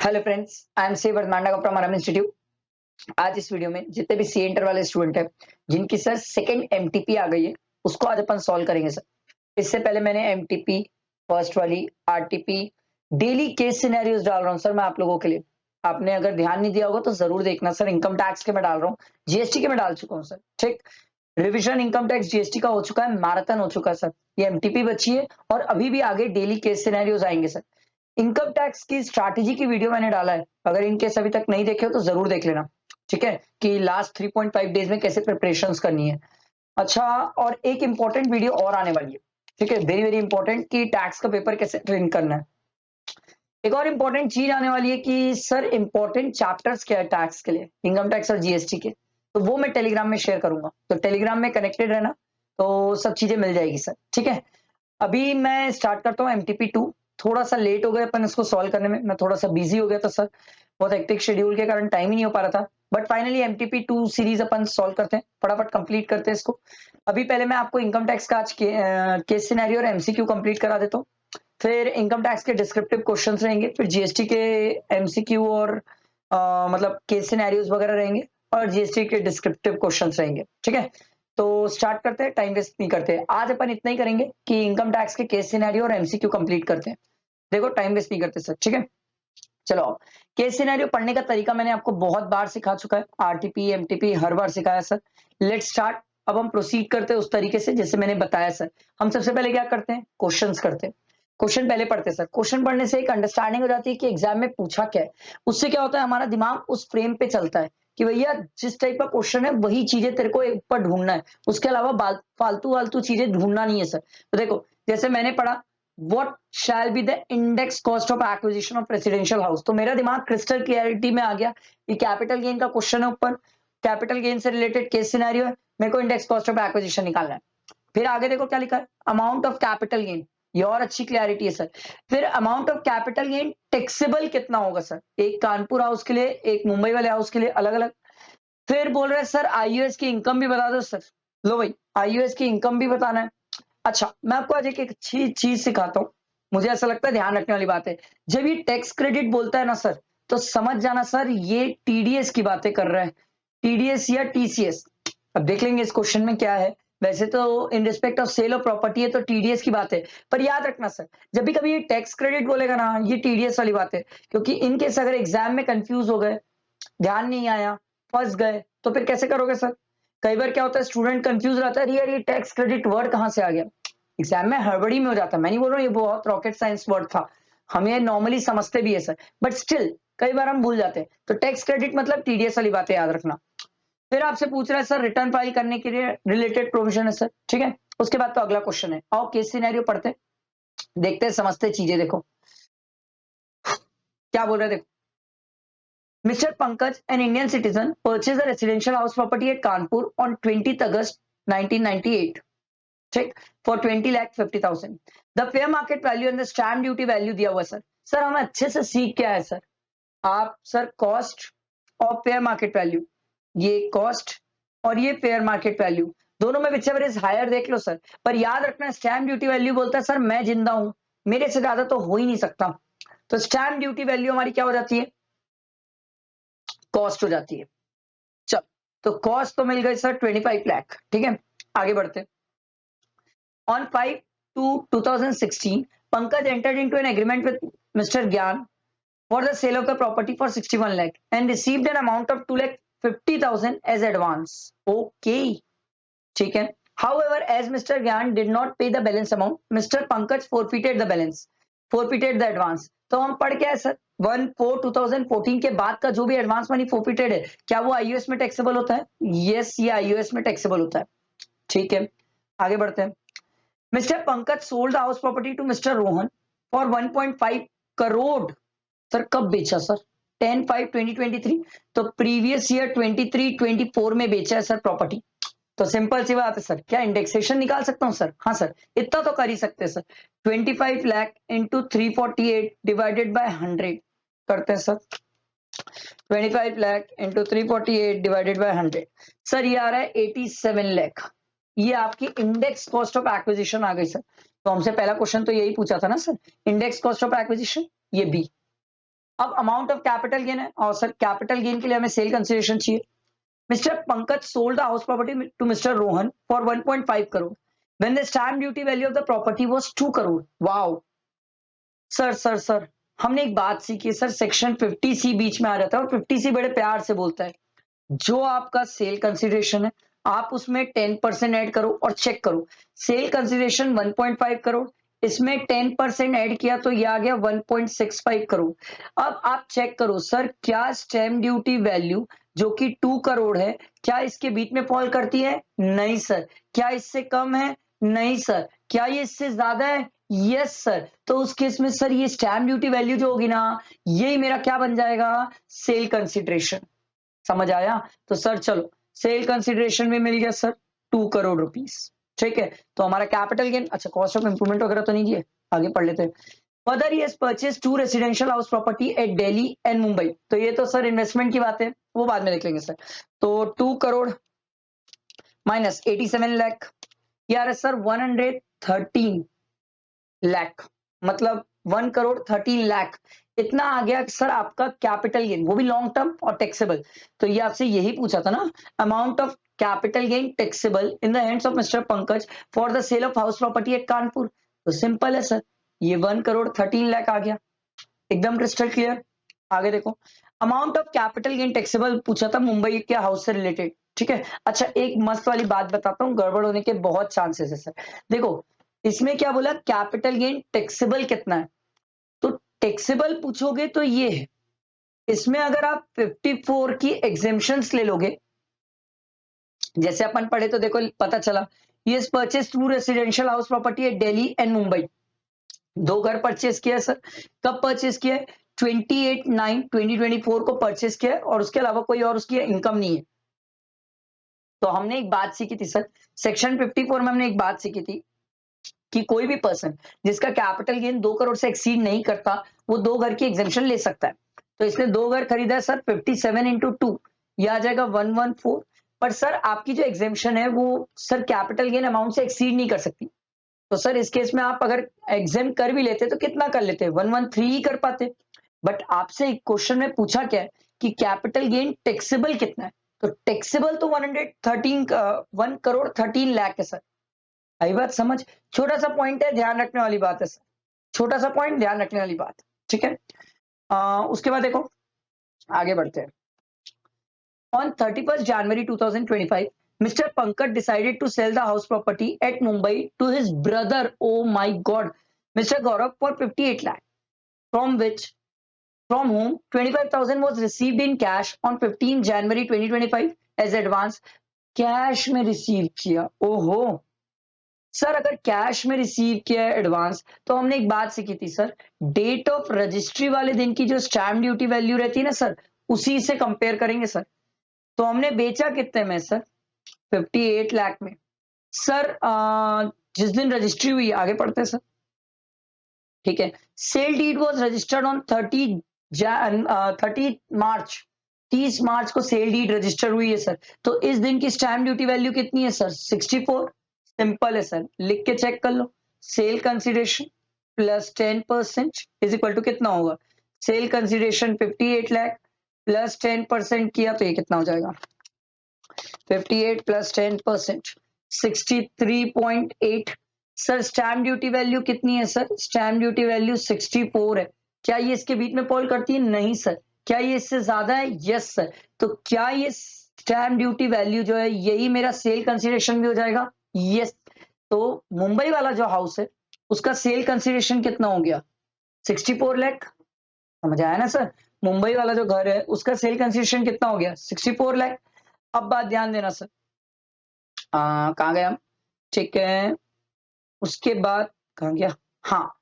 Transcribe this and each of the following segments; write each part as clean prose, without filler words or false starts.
Hello friends, I am C वर्धमांडा from RM institute. आज इस वीडियो में जितने भी सी इंटर वाले स्टूडेंट हैं जिनकी सर सेकंड एमटीपी आ गई है, उसको आज अपन सॉल्व करेंगे सर। इससे पहले मैंने एमटीपी फर्स्ट वाली आरटीपी डेली केस सिनेरियोज डाल रहा हूँ सर मैं आप लोगों के लिए। आपने अगर ध्यान नहीं दिया होगा तो जरूर देखना सर। इनकम टैक्स के मैं डाल रहा हूँ, जीएसटी के मैं डाल चुका हूँ सर। ठीक, रिविजन इनकम टैक्स जीएसटी का हो चुका है, मैराथन हो चुका है सर। ये एमटीपी बची है और अभी भी आगे डेली केस सिनेरियोज आएंगे सर। इनकम टैक्स की स्ट्रैटेजी की वीडियो मैंने डाला है, अगर इनकेस अभी तक नहीं देखे हो तो जरूर देख लेना। ठीक है, कि लास्ट 3.5 डेज में कैसे प्रिपरेशंस करनी है। अच्छा, और एक इंपॉर्टेंट वीडियो और आने वाली है। ठीक है, वेरी वेरी इंपॉर्टेंट, कि टैक्स का पेपर कैसे प्रिंट करना है। एक और इंपॉर्टेंट चीज आने वाली है कि सर इंपॉर्टेंट चैप्टर्स क्या है टैक्स के लिए, इनकम टैक्स और जीएसटी के, तो वो मैं टेलीग्राम में शेयर करूंगा। तो टेलीग्राम में कनेक्टेड रहना, तो सब चीजें मिल जाएगी सर। ठीक है, अभी मैं स्टार्ट करता हूँ एमटीपी 2। थोड़ा सा लेट हो गया अपन इसको सॉल्व करने में, मैं थोड़ा सा बिजी हो गया था सर, बहुत हेक्टिक शेड्यूल के कारण टाइम ही नहीं हो पा रहा था। But finally MTP 2 series upon solve करते हैं, फटाफट कंप्लीट करते हैं इसको। अभी पहले मैं आपको इनकम टैक्स का आज केस सिनेरियो और एमसीक्यू कंप्लीट करा देता हूँ। फिर इनकम टैक्स के डिस्क्रिप्टिव क्वेश्चंस रहेंगे, फिर जीएसटी के एमसीक्यू और मतलब केस सिनेरियोज वगैरह रहेंगे, और जीएसटी के डिस्क्रिप्टिव क्वेश्चंस रहेंगे। ठीक है, तो स्टार्ट करते हैं, टाइम वेस्ट नहीं करते। आज अपन इतना ही करेंगे कि इनकम टैक्स के केस सिनेरियो और एमसीक्यू कंप्लीट करते हैं। देखो टाइम वेस्ट नहीं करते सर। ठीक है, चलो। केस सिनेरियो पढ़ने का तरीका मैंने आपको बहुत बार सिखा चुका है, आरटीपी एमटीपी हर बार सिखाया सर। Let's start. अब हम प्रोसीड करते हैं उस तरीके से जैसे मैंने बताया सर। हम सबसे पहले क्या करते हैं, क्वेश्चंस करते हैं। क्वेश्चन पहले पढ़ते हैं सर। क्वेश्चन पढ़ने से एक अंडरस्टैंडिंग हो जाती है कि एग्जाम में पूछा क्या है। उससे क्या होता है, हमारा दिमाग उस फ्रेम पे चलता है कि भैया जिस टाइप का क्वेश्चन है वही चीजें तेरे को ऊपर ढूंढना है, उसके अलावा फालतू फालतू चीजें ढूंढना नहीं है सर। तो देखो, जैसे मैंने पढ़ा what shall be the index cost of acquisition of residential house, तो मेरा दिमाग क्रिस्टल क्लियरिटी में आ गया कि कैपिटल गेन का क्वेश्चन है ऊपर, कैपिटल गेन से रिलेटेड केस सिनेरियो है, मेरे को इंडेक्स कॉस्ट ऑफ एक्विजिशन निकालना है। फिर आगे देखो क्या लिखा है, अमाउंट ऑफ कैपिटल गेन, ये और अच्छी क्लैरिटी है सर। फिर amount of capital gain taxable कितना होगा सर, एक कानपुर हाउस के लिए एक मुंबई वाले हाउस के लिए अलग अलग। फिर बोल रहे हैं सर आईयूएस की इनकम भी बता दो सर। लो भाई, आईयूएस की इनकम भी बताना है। अच्छा, मैं आपको आज एक अच्छी चीज सिखाता हूँ, मुझे ऐसा लगता है ध्यान रखने वाली बात है। जब ये टैक्स क्रेडिट बोलता है ना सर, तो समझ जाना सर ये टीडीएस की बातें कर रहा है, टीडीएस या टीसीएस। अब देख लेंगे इस क्वेश्चन में क्या है। वैसे तो in respect of sale of property है तो टीडीएस की बात है, पर याद रखना सर जब भी कभी ये टैक्स क्रेडिट बोलेगा ना, ये टीडीएस वाली बात है। क्योंकि इन केस अगर एग्जाम में कंफ्यूज हो गए, ध्यान नहीं आया, फंस गए, तो फिर कैसे करोगे सर। कई बार क्या होता है, स्टूडेंट कंफ्यूज रहता है, यार ये टैक्स क्रेडिट वर्ड कहाँ से आ गया। एग्जाम में हड़बड़ी में हो जाता है, मैं नहीं बोल रहा हूँ ये बहुत रॉकेट साइंस वर्ड था, हम ये नॉर्मली समझते भी है सर, बट स्टिल कई बार हम भूल जाते हैं। तो टैक्स क्रेडिट मतलब टीडीएस वाली बातें याद रखना। फिर आपसे पूछ रहा है सर रिटर्न फाइल करने के लिए रिलेटेड प्रोविजन है सर। ठीक है, उसके बाद तो अगला क्वेश्चन है, आओ केस सिनेरियो पढ़ते हैं, देखते हैं समझते हैं चीजें। देखो क्या बोल रहे हैं, देखो। Mr. Pankaj, an Indian citizen, purchased a residential house property at Kanpur on 20th August 1998. ठीक, for 20,50,000. The fair market value and the stamp duty value दिया हुआ है सर। सर हमें अच्छे से सीख क्या है सर, आप सर कॉस्ट और फेयर मार्केट वैल्यू, ये कॉस्ट और ये फेयर मार्केट वैल्यू, दोनों में विच एवर इज हायर देख लो सर। पर याद रखना स्टैम्प ड्यूटी वैल्यू बोलता है सर मैं जिंदा हूं, मेरे से ज्यादा तो हो ही नहीं सकता। तो स्टैम्प ड्यूटी वैल्यू हमारी क्या हो जाती है, कॉस्ट हो जाती है। चल, तो कॉस्ट तो मिल गई सर 25 लाख। ठीक है, आगे बढ़ते हैं। On 5/2/2016 Pankaj entered into an agreement with mister ज्ञान for the sale of the property for 61 lakh and received an amount of 2,50,000 as advance. Okay, ठीक है। However, as Mr. Gyan did not pay the balance amount, Mr. Pankaj forfeited the balance, forfeited the advance. तो हम पढ़ क्या है sir, 1/4/2014 के बाद का जो भी एडवांस मनी फोरफिटेड है, क्या वो आईयूएस में टैक्सेबल होता है। यस, ये आईयूएस में टैक्सेबल होता है। ठीक है, आगे बढ़ते हैं। Mister Pankaj sold the house property to mister Rohan for 1.5 crore. Sir कब बेचा सर, 10/5/2023, तो प्रीवियस ईयर 23-24 में बेचा है सर प्रॉपर्टी। तो सिंपल सी बात है सर, क्या इंडेक्सेशन निकाल सकता हूं सर। हाँ सर, इतना तो कर ही सकते हैं sir. 25 lakh into 348 divided by 100 करते हैं sir. 25 lakh into 348 divided by 100, sir ये आ रहा है 87 लाख। ये आपकी इंडेक्स कॉस्ट ऑफ एक्विजिशन आ गई सर। तो हमसे पहला क्वेश्चन तो यही पूछा था ना sir, index cost of acquisition, ये बी। अब अमाउंट ऑफ कैपिटल गेन है और सर कैपिटल गेन के लिए हमें सेल कंसिडरेशन चाहिए। Mister Pankaj sold the house property to mister Rohan for 1.5 crore when the stamp duty value of the property was 2 crore. Wow sir हमने एक बात सीखी सर, सेक्शन 50C बीच में आ जाता है और 50C बड़े प्यार से बोलता है जो आपका सेल कंसिडरेशन है आप उसमें 10% ऐड करो और चेक करो। सेल कंसिडरेशन 1.5 करोड़, इसमें 10% ऐड किया तो ये आ गया 1.65 करोड़। अब आप चेक करो सर क्या स्टैम्प ड्यूटी वैल्यू जो कि 2 करोड़ है क्या इसके बीच में फॉल करती है? नहीं सर। क्या इससे कम है? नहीं सर। क्या ये इससे ज्यादा है? Yes sir. तो उस केस में सर ये स्टैम्प ड्यूटी वैल्यू जो होगी ना यही मेरा क्या बन जाएगा? Sale consideration. समझ आया? तो सर चलो सेल कंसिडरेशन में मिल गया सर 2 करोड़ रुपीस। ठीक है, तो हमारा कैपिटल गेन, अच्छा कॉस्ट ऑफ इंप्रूवमेंट वगैरह तो नहीं दिए, आगे पढ़ लेते हैं। Further he has purchase 2 residential house property eight Delhi and Mumbai. तो ये तो सर इन्वेस्टमेंट की बात है, वो बाद में देख लेंगे सर। तो 2 करोड़ माइनस 87 लाख, यार सर 113 लाख, मतलब 1 करोड़ 13 लाख इतना आ गया सर आपका कैपिटल गेन, वो भी लॉन्ग टर्म और टैक्सेबल। तो ये आपसे यही पूछा था ना, amount of capital gain taxable in the hands of mister Pankaj for the sale of house property at Kanpur. तो सिंपल है सर, ये 1 करोड़ 13 लाख आ गया, एकदम क्रिस्टल क्लियर। आगे देखो, amount of capital gain taxable पूछा था मुंबई के हाउस से रिलेटेड। ठीक है, अच्छा एक मस्त वाली बात बताता हूँ, गड़बड़ होने के बहुत चांसेस है सर। देखो इसमें क्या बोला, कैपिटल गेन टैक्सेबल कितना है, तो टैक्सेबल पूछोगे तो ये है। इसमें अगर आप 54 की एग्जेम्पशंस ले लोगे, जैसे अपन पढ़े तो देखो पता चला, ये परचेज 2 रेसिडेंशियल हाउस प्रॉपर्टी है दिल्ली एंड मुंबई। 2 घर परचेज किया सर, कब परचेज किया है? 28/9/2024 को परचेज किया है और उसके अलावा कोई और उसकी इनकम नहीं है। तो हमने एक बात सीखी थी सर, सेक्शन 54 में हमने एक बात सीखी थी कि कोई भी पर्सन जिसका कैपिटल गेन 2 करोड़ से एक्सीड नहीं करता वो 2 घर की एग्जेम्पशन ले सकता है। तो इसने 2 घर खरीदा है सर, 57 इंटू 2 ये आ जाएगा 114। पर सर आपकी जो एग्जेम्पशन है वो सर कैपिटल गेन अमाउंट से एक्सीड नहीं कर सकती। तो सर इस केस में आप अगर एग्जाम कर भी लेते तो कितना कर लेते? 113 ही कर पाते। बट आपसे एक क्वेश्चन में पूछा क्या है कि कैपिटल गेन टैक्सेबल कितना है, तो टैक्सेबल तो 1 करोड़ 13 लाख है सर। आई बात समझ? छोटा सा पॉइंट है, ध्यान रखने वाली बात है सर, छोटा सा पॉइंट ध्यान रखने वाली बात। ठीक है, उसके बाद देखो आगे बढ़ते हैं। On 31st January 2025, Mr. Pankaj decided to sell the house property at Mumbai to his brother, oh my God, Mr. Gaurav for 58 lakh, from whom 25,000 was received in cash on 15 January 2025 as advance. Cash में receive किया, ओहो sir, अगर cash में receive किया है advance तो हमने एक बात सीखी थी सर, डेट ऑफ रजिस्ट्री वाले दिन की जो स्टैम्प ड्यूटी वैल्यू रहती है ना सर, उसी से कंपेयर करेंगे सर। तो हमने बेचा कितने में सर? 58 लाख में। सर जिस दिन रजिस्ट्री हुई, आगे पढ़ते हैं सर। ठीक है, sale deed was registered on 30 March, 30 March को सेल डीड रजिस्टर हुई है सर। तो इस दिन की स्टैम्प ड्यूटी वैल्यू कितनी है सर? 64। सिंपल है सर, लिख के चेक कर लो, sale consideration plus 10% is equal to कितना होगा? सेल कंसिडरेशन 58 लाख प्लस 10% किया तो ये कितना हो जाएगा? 58 plus 10% 63.8। Sir stamp duty value कितनी है सर? स्टैम्प ड्यूटी वैल्यू 64 है। क्या ये इसके बीच में फॉल करती है? नहीं सर। क्या ये इससे ज्यादा है? Yes sir. तो क्या ये स्टैम्प ड्यूटी वैल्यू जो है यही मेरा सेल कंसिडरेशन भी हो जाएगा? यस। तो मुंबई वाला जो हाउस है उसका सेल कंसिडरेशन कितना हो गया? 64 लाख। समझ आया ना सर? मुंबई वाला जो घर है उसका सेल कंसिडरेशन कितना हो गया? 64 लाख। अब बात ध्यान देना सर, कहाँ गए हम? ठीक है, उसके बाद कहाँ गया? हाँ,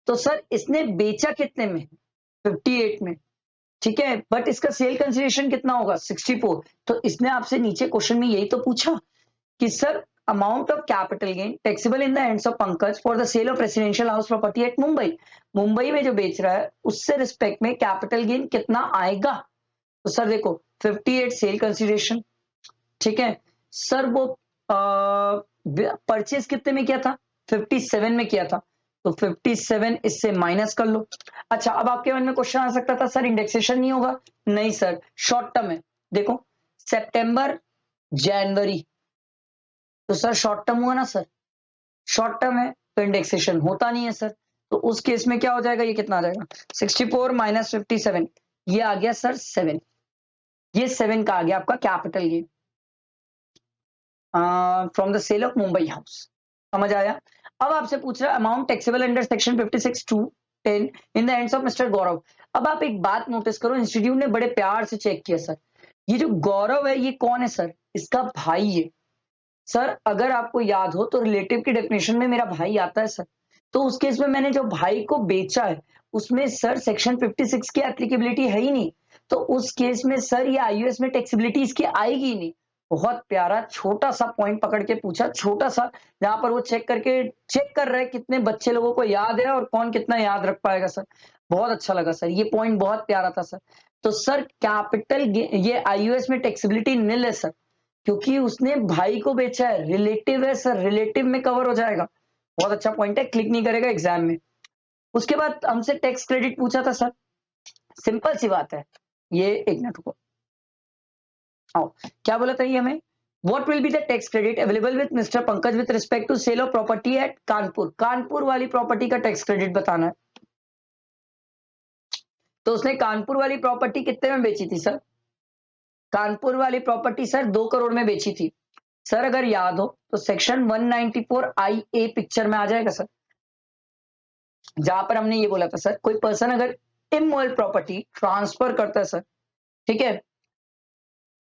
तो सर इसने बेचा कितने में? 58 में। ठीक है, बट इसका सेल कंसिडरेशन कितना होगा? 64। तो इसने आपसे नीचे क्वेश्चन में यही तो पूछा कि sir amount of capital gain taxable in the hands of Pankaj for the sale of residential house property at Mumbai. Mumbai में जो बेच रहा है उससे रिस्पेक्ट में कैपिटल गेन कितना आएगा? तो सर देखो 58 सेल कंसिडरेशन, ठीक है सर, वो परचेज कितने में किया था? 57 में किया था। तो 57 इससे माइनस कर लो। अच्छा, अब आपके मन में क्वेश्चन आ सकता था सर इंडेक्सेशन नहीं होगा, नहीं सर, शॉर्ट टर्म है। देखो सितंबर जनवरी, तो सर शॉर्ट टर्म हुआ ना सर, शॉर्ट टर्म है तो इंडेक्सेशन होता नहीं है सर। तो उस केस में क्या हो जाएगा, ये कितना आ जाएगा 64 माइनस 57, ये आ गया सर 7, ये 7 का आ गया आपका capital gain from the sale of Mumbai house. समझ आया? अब आपसे पूछ रहा है amount taxable under section 56 two 10 in the hands of mister Gaurav. अब आप एक बात नोटिस करो, इंस्टीट्यूट ने बड़े प्यार से चेक किया सर, ये जो गौरव है ये कौन है सर, इसका भाई है सर। अगर आपको याद हो तो रिलेटिव की डेफिनेशन में मेरा भाई आता है सर, तो उस केस में मैंने जो भाई को बेचा है उसमें सर सेक्शन 56 की एप्लीकेबिलिटी है ही नहीं, तो उस केस में सर ये आईयूएस में टैक्सेबिलिटी इसकी आएगी ही नहीं। बहुत प्यारा छोटा सा पॉइंट पकड़ के पूछा, छोटा सा, जहां पर वो चेक कर रहे हैं कितने बच्चे लोगों को याद है और कौन कितना याद रख पाएगा सर। बहुत अच्छा लगा सर, ये पॉइंट बहुत प्यारा था सर। तो सर कैपिटल ये आईयूएस में टैक्सेबिलिटी निल है सर, क्योंकि उसने भाई को बेचा है, रिलेटिव है सर, रिलेटिव में कवर हो जाएगा। बहुत अच्छा पॉइंट है, क्लिक नहीं करेगा एग्जाम में। उसके बाद हमसे टैक्स क्रेडिट पूछा था सर, सिंपल सी बात है, ये एक मिनट को आओ, क्या बोला था ये हमें, what will be the tax credit available with mister Pankaj with respect to sale of property at Kanpur. Kanpur वाली प्रॉपर्टी का टैक्स क्रेडिट बताना है। तो उसने कानपुर वाली प्रॉपर्टी कितने में बेची थी सर, कानपुर वाली प्रॉपर्टी सर 2 करोड़ में बेची थी सर। अगर याद हो तो सेक्शन 194 आई ए पिक्चर में आ जाएगा सर, जहां पर हमने ये बोला था सर, कोई पर्सन अगर इमोरल प्रॉपर्टी ट्रांसफर करता है सर, ठीक है,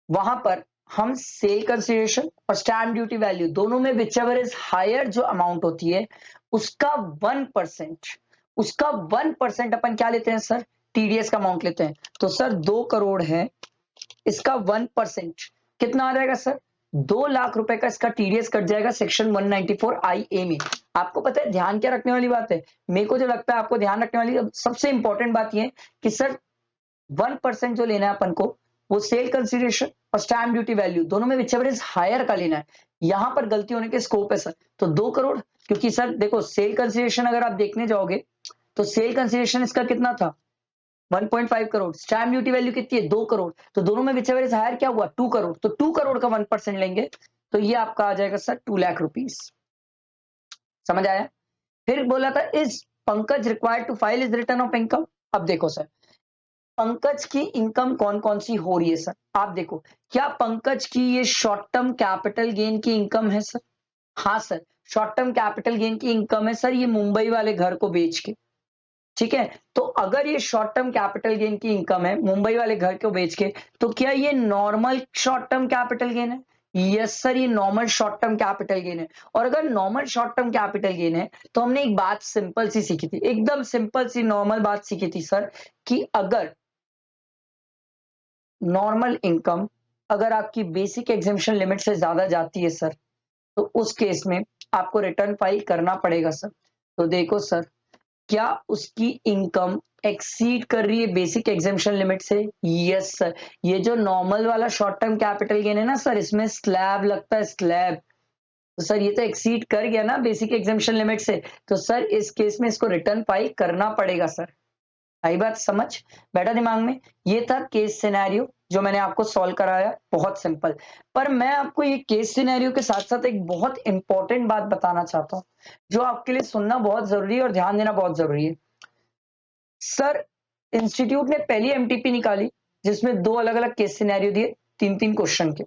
वहां पर हम सेल कंसिडरेशन और स्टैंप ड्यूटी वैल्यू दोनों में विचएवर इज हायर जो अमाउंट होती है उसका 1%, उसका 1% अपन क्या लेते हैं सर, टीडीएस का अमाउंट लेते हैं। तो सर 2 करोड़ है, इसका 1% कितना आ जाएगा सर, 2 लाख रुपए का इसका टीडीएस कट जाएगा सेक्शन 194 आई ए में। आपको पता है ध्यान क्या रखने वाली बात है, मेरे को जो लगता है आपको ध्यान रखने वाली सबसे इंपॉर्टेंट बात यह है कि सर 1% जो लेना है अपन को, वो सेल कंसिडरेशन और स्टैंप ड्यूटी वैल्यू दोनों में विचएवर इज हायर का लेना है। यहां पर गलती होने के स्कोप है सर। तो 2 करोड़, क्योंकि सर देखो सेल कंसिडरेशन अगर आप देखने जाओगे तो सेल कंसिडरेशन इसका कितना था 1.5 करोड़, स्टैंप ड्यूटी वैल्यू कितनी है 2 करोड़, तो दोनों में विचएवर इज हायर क्या हुआ 2 करोड़, तो 2 करोड़ का 1% लेंगे तो ये आपका आ जाएगा सर 2 लाख रुपीस। समझ आया? फिर बोला था is Pankaj required to file is return of income. अब देखो सर पंकज की इनकम कौन कौन सी हो रही है सर, आप देखो, क्या पंकज की ये शॉर्ट टर्म कैपिटल गेन की इनकम है सर, हाँ sir, short term capital gain की इनकम है सर, ये मुंबई वाले घर को बेच के, ठीक है। तो अगर ये शॉर्ट टर्म कैपिटल गेन की इनकम है मुंबई वाले घर को बेच के, तो क्या ये normal short term capital gain है, यस सर, ये normal short term capital gain है। और अगर normal short term capital gain है तो हमने एक बात सिंपल सी सीखी थी, एकदम सिंपल सी नॉर्मल बात सीखी थी सर, कि अगर नॉर्मल इनकम अगर आपकी बेसिक एग्जेम्पशन लिमिट से ज्यादा जाती है सर, तो उस केस में आपको रिटर्न फाइल करना पड़ेगा सर। तो देखो सर, क्या उसकी इनकम एक्सीड कर रही है बेसिक एग्जेम्पशन लिमिट से, यस सर। ये जो नॉर्मल वाला शॉर्ट टर्म कैपिटल गेन है ना सर, इसमें स्लैब लगता है, स्लैब, तो सर ये तो एक्सीड कर गया ना बेसिक एग्जेम्पशन लिमिट से, तो सर इस केस में इसको रिटर्न फाइल करना पड़ेगा सर। आई बात समझ, बैठा दिमाग में? ये था केस सिनेरियो जो मैंने आपको सॉल्व कराया, बहुत सिंपल। पर मैं आपको ये केस सिनेरियो के साथ साथ एक बहुत इंपॉर्टेंट बात बताना चाहता हूं, जो आपके लिए सुनना बहुत जरूरी है और ध्यान देना बहुत जरूरी है। सर इंस्टीट्यूट ने पहली एमटीपी निकाली जिसमें 2 अलग अलग केस सिनेरियो दिए, 3-3 क्वेश्चन के।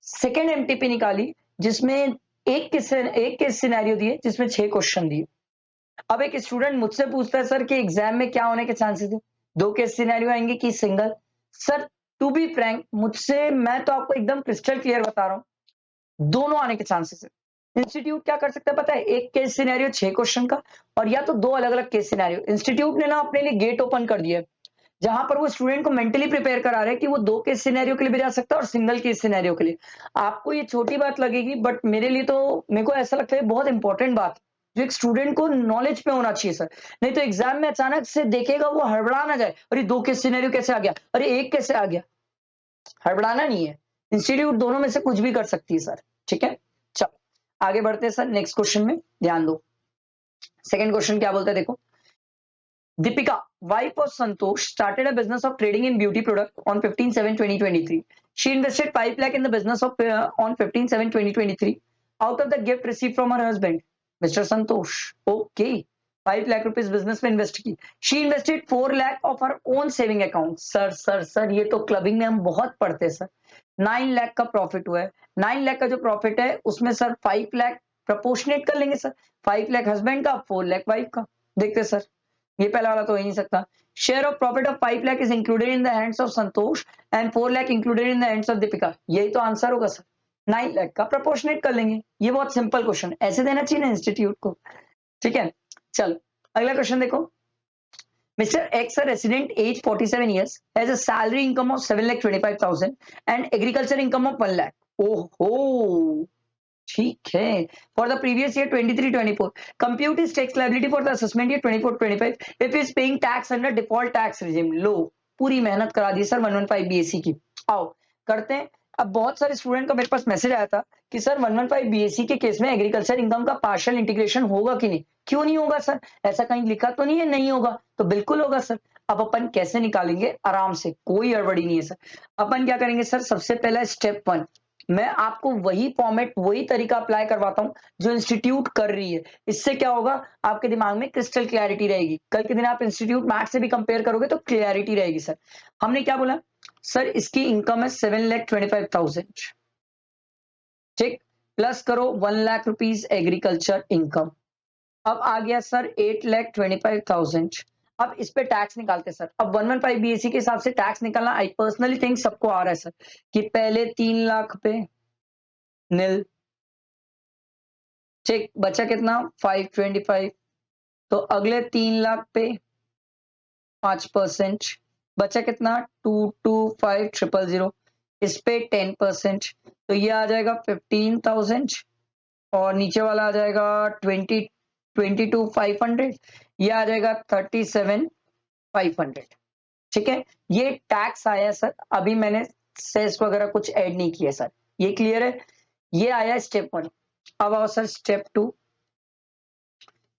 सेकेंड एमटीपी निकाली जिसमें एक केस सिनेरियो दिए जिसमें 6 क्वेश्चन दिए। अब एक स्टूडेंट मुझसे पूछता है सर कि एग्जाम में क्या होने के चांसेस है, 2 केस सिनेरियो आएंगे कि single. Sir to be frank, मुझसे मैं तो आपको एकदम क्रिस्टल क्लियर बता रहा हूं, दोनों आने के चांसेस है। इंस्टीट्यूट क्या कर सकता है पता है, एक केस सिनेरियो 6 क्वेश्चन का, और या तो 2 अलग अलग केस सिनेरियो। इंस्टीट्यूट ने ना अपने लिए गेट ओपन कर दिया है, जहां पर वो स्टूडेंट को मेंटली प्रिपेयर करा रहे हैं कि वो 2 केस सिनेरियो के लिए भी जा सकता है और सिंगल केस सिनेरियो के लिए। आपको ये छोटी बात लगेगी, बट मेरे लिए तो, मेरे को ऐसा लगता है बहुत इंपॉर्टेंट बात जो एक स्टूडेंट को नॉलेज पे होना चाहिए सर। नहीं तो एग्जाम में अचानक से देखेगा वो हड़बड़ा ना जाए, अरे 2 केस सिनेरियो कैसे आ गया, अरे एक कैसे आ गया। हड़बड़ाना नहीं है, इंस्टीट्यूट दोनों में से कुछ भी कर सकती है सर, ठीक है। चलो आगे बढ़ते हैं सर, नेक्स्ट क्वेश्चन में ध्यान दो। सेकंड क्वेश्चन क्या बोलता है देखो, Deepika, wife of Santosh, started a business of trading in beauty product on 15/7/2023. She invested 5 lakh in the business of on 15/7/2023 out of the gift received from her husband, Mr. Santosh. Okay. 5 lakh rupees business में invest की. She invested 4 lakh of her own saving account. Sir ये तो clubbing में हम बहुत पढ़ते हैं sir. 9 lakh का प्रॉफिट हुआ है. 9 लाख का जो प्रॉफिट है उसमें सर 5 लाख प्रपोर्शनेट कर लेंगे सर. 5 लाख हस्बैंड का, 4 लाख वाइफ का. देखते सर, ये पहला वाला तो हो ही नहीं सकता. Share of profit of 5 lakh is included in the hands of Santosh and 4 lakh included in the hands of Deepika. यही तो आंसर होगा सर. 9 लाख का प्रपोर्शनेट कर लेंगे. ये बहुत सिंपल क्वेश्चन, ऐसे देना चाहिए ना इंस्टीट्यूट को. ठीक है, चलो अगला क्वेश्चन देखो. Mr. X, a resident, age 47 years, has a salary income of 7,25,000 and agriculture income of 1 lakh. Oh ho, ठीक है. For the previous year 23-24, compute his tax liability for the assessment year 24-25 if he is paying tax under default tax regime. लो, पूरी मेहनत करा दी sir 115 BSc की. आओ करते हैं. अब बहुत सारे स्टूडेंट का मेरे पास मैसेज आया था कि सर 115 BSc के केस में एग्रीकल्चर इनकम का पार्शियल इंटीग्रेशन होगा कि नहीं. क्यों नहीं होगा सर? ऐसा कहीं लिखा तो नहीं है नहीं होगा. तो बिल्कुल होगा सर. अब अपन कैसे निकालेंगे? आराम से, कोई गड़बड़ी नहीं है सर. अपन क्या करेंगे सर? सबसे पहला स्टेप 1, मैं आपको वही फॉर्मेट वही तरीका अप्लाई करवाता हूं जो इंस्टीट्यूट कर रही है. इससे क्या होगा, आपके दिमाग में क्रिस्टल क्लैरिटी रहेगी. कल के दिन आप इंस्टीट्यूट मैथ से भी कंपेयर करोगे तो क्लैरिटी रहेगी सर. हमने क्या बोला सर? इसकी इनकम है 7,25,000. ठीक, प्लस करो 1 लाख रुपीज एग्रीकल्चर इनकम. अब आ गया सर 8,25,000. अब इस पे टैक्स निकालते सर. अब 115 BSc के हिसाब से टैक्स निकालना आई पर्सनली थिंक सबको आ रहा है सर, कि पहले 3 लाख पे नील. ठीक, बचा कितना? 525. तो अगले 3 लाख पे 5%. बचा कितना? 225,000. इस पे 10%. तो ये आ जाएगा 15,000 और नीचे वाला आ जाएगा 22,500. ये आ जाएगा 37,500. ठीक है, ये टैक्स आया सर. अभी मैंने सेस वगैरह कुछ ऐड नहीं किया सर. ये क्लियर है? ये आया स्टेप 1. अब आओ सर स्टेप 2.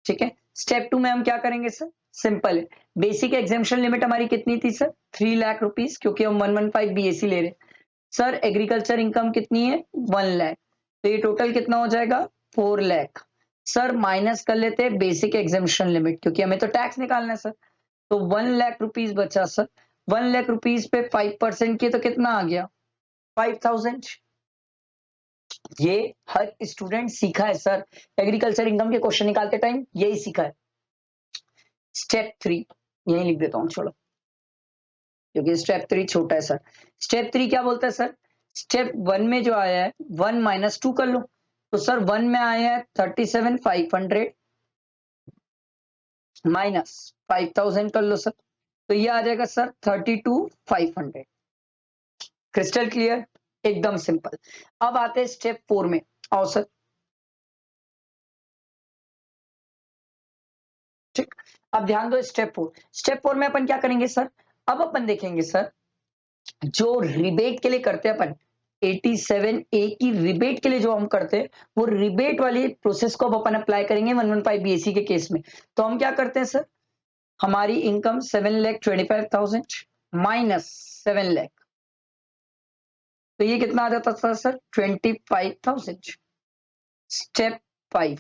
ठीक है, स्टेप 2 में हम क्या करेंगे सर? सिंपल है. बेसिक एग्जेम्पशन लिमिट हमारी कितनी थी सर? 3 लाख रुपीस, क्योंकि हम 115 BSc ले रहे हैं सर. एग्रीकल्चर इनकम कितनी है? 1 लाख. तो ये टोटल कितना हो जाएगा? 4 लाख. सर माइनस कर लेते हैं बेसिक एग्जेम्पशन लिमिट, क्योंकि हमें तो टैक्स निकालना है सर. तो 1 लाख रुपीस बचा सर. 1 लाख रुपीस पे 5% की तो कितना आ गया? 5,000. ये हर स्टूडेंट सीखा है सर. एग्रीकल्चर इनकम के क्वेश्चन निकालते टाइम यही सीखा है. स्टेप 3 यही लिख देता हूं, छोड़ो, क्योंकि स्टेप 3 छोटा है सर. स्टेप 3 क्या बोलता है सर? स्टेप 1 में जो आया है 1 माइनस 2 कर लो. तो सर 1 में आया है 37,500 माइनस 5,000 कर लो सर. तो ये आ जाएगा सर 32,500. Crystal clear? एकदम सिंपल. अब आते हैं स्टेप 4 में. आओ सर. ठीक, अब ध्यान दो स्टेप 4. स्टेप 4 में अपन क्या करेंगे सर? अब अपन देखेंगे सर, जो रिबेट के लिए करते हैं अपन 87A की रिबेट के लिए जो हम करते हैं, वो रिबेट वाली प्रोसेस को अब अपन अप्लाई करेंगे 115 BSc के केस में. तो हम क्या करते हैं सर? हमारी इनकम 7,25,000 माइनस 7 लाख. तो ये कितना आ जाता था सर? 25,000. स्टेप 5.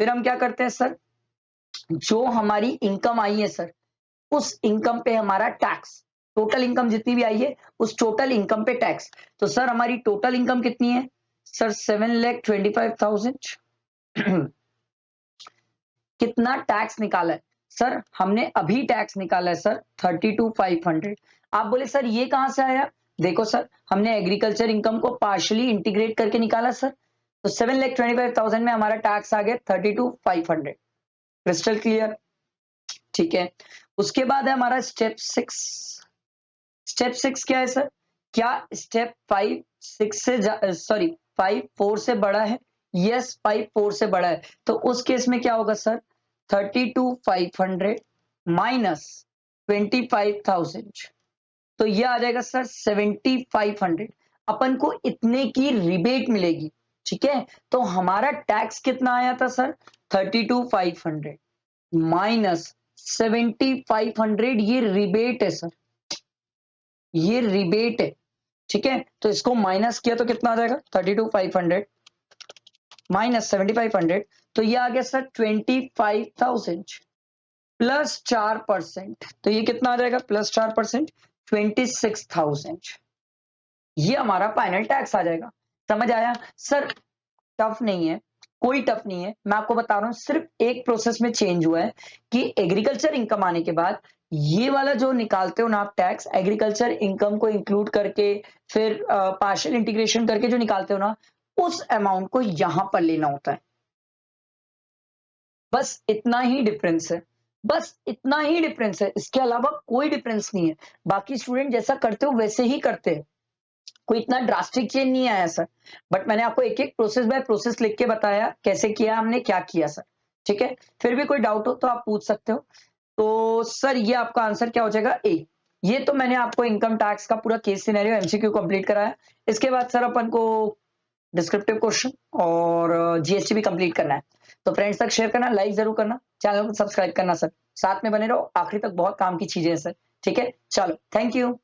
फिर हम क्या करते हैं सर? जो हमारी इनकम आई है सर, उस इनकम पे हमारा टैक्स, टोटल इनकम जितनी भी आई है उस टोटल इनकम पे टैक्स. तो सर हमारी टोटल इनकम कितनी है सर? 7,25,000. कितना टैक्स निकाला है सर? हमने अभी टैक्स निकाला है सर 32,500. आप बोले सर ये कहां से आया? देखो सर, हमने एग्रीकल्चर इनकम को पार्शियली इंटीग्रेट करके निकाला सर. तो 7,25,000 में हमारा टैक्स आ गया 32,500. Crystal clear? ठीक है. उसके बाद है हमारा स्टेप 6. स्टेप 6 क्या है सर? क्या स्टेप 5 6 से सॉरी 5 4 से बड़ा है? यस, 5 4 से बड़ा है. तो उस केस में क्या होगा सर? 32,500 माइनस 25,000. तो ये आ जाएगा सर 7,500. अपन को इतने की रिबेट मिलेगी. ठीक है, तो हमारा टैक्स कितना आया था सर? 32,500 माइनस 7500 ये रिबेट है सर, ये रिबेट है, ठीक है। तो इसको माइनस किया तो कितना आ जाएगा 32,500 माइनस 7,500, तो ये आ गया सर 25,000 प्लस 4%, तो ये कितना आ जाएगा प्लस 4% 26,000, ये हमारा फाइनल टैक्स आ जाएगा। समझ आया सर? टफ नहीं है, कोई टफ नहीं है, मैं आपको बता रहा हूं सिर्फ एक प्रोसेस में चेंज हुआ है कि एग्रीकल्चर इनकम आने के बाद ये वाला जो निकालते हो ना आप टैक्स, एग्रीकल्चर इनकम को इंक्लूड करके फिर पार्शियल इंटीग्रेशन करके जो निकालते हो ना, उस अमाउंट को यहां पर लेना होता है। बस इतना ही डिफरेंस है, बस इतना ही डिफरेंस है, इसके अलावा कोई डिफरेंस नहीं है। बाकी स्टूडेंट जैसा करते हो वैसे ही करते हैं, कोई इतना ड्रास्टिक चेंज नहीं आया सर। बट मैंने आपको एक एक प्रोसेस बाय प्रोसेस लिख के बताया कैसे किया हमने, क्या किया सर, ठीक है। फिर भी कोई डाउट हो तो आप पूछ सकते हो। तो सर ये आपका आंसर क्या हो जाएगा, ए। ये तो मैंने आपको इनकम टैक्स का पूरा केस सिनेरियो एमसीक्यू कंप्लीट कराया। इसके बाद सर अपन को डिस्क्रिप्टिव क्वेश्चन और जीएसटी भी कंप्लीट करना है। तो फ्रेंड्स तक शेयर करना, लाइक जरूर करना, चैनल को सब्सक्राइब करना सर, साथ में बने रहो आखिरी तक, बहुत काम की चीजें हैं सर, ठीक है। चलो, थैंक यू।